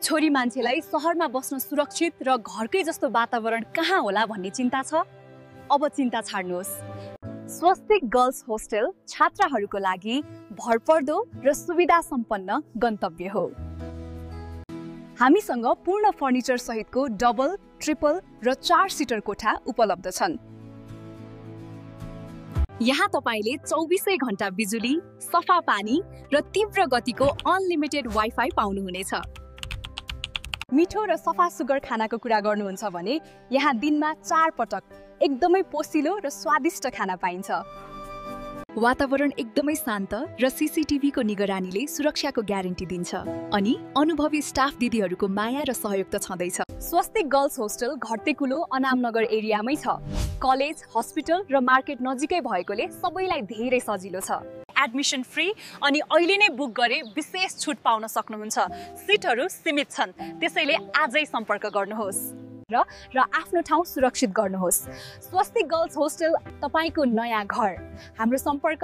छोरी मान्छेलाई सहरमा बस्न सुरक्षित र घरकै जस्तो वातावरण कहाँ होला भन्ने चिन्ता छ? अब चिन्ता छाड्नुहोस्। स्वस्तिक गर्ल्स होस्टेल छात्राहरूको लागि भरपर्दो र सुविधा सम्पन्न गन्तव्य हो। हामीसँग पूर्ण फर्निचर सहितको डबल, ट्रिपल र 4 सिटर कोठा उपलब्ध छन्। यहाँ तपाईले 24 घण्टा बिजुली, सफा पानी र तीव्र गतिको अनलिमिटेड वाइफाई पाउनुहुनेछ। मिठो र सफा सुगर खानाको कुरा गर्नुहुन्छ भने यहाँ दिनमा 4 पटक एकदमै पोसिलो र स्वादिष्ट खाना पाइन्छ। वातावरण एकदमै शान्त र सीसीटीभी को निगरानीले सुरक्षाको ग्यारेन्टी दिन्छ अनि अनुभवी स्टाफ दिदीहरूको माया र सहयोग त छँदैछ। स्वस्तिक गर्ल्स होस्टेल घरतेकुलो अनामनगर एरियामै छ। कलेज, हस्पिटल र मार्केट नजिकै भएकोले सबैलाई धेरै सजिलो छ। एडमिसन फ्री अनि अहिले नै बुक गरे विशेष छुट पाउन सक्नुहुन्छ। सिटहरू सीमित छन्, त्यसैले आजै सम्पर्क गर्नुहोस् र आफ्नो ठाउँ सुरक्षित गर्नुहोस्। स्वस्तिक गर्ल्स होस्टेल तपाईको नयाँ घर। हाम्रो सम्पर्क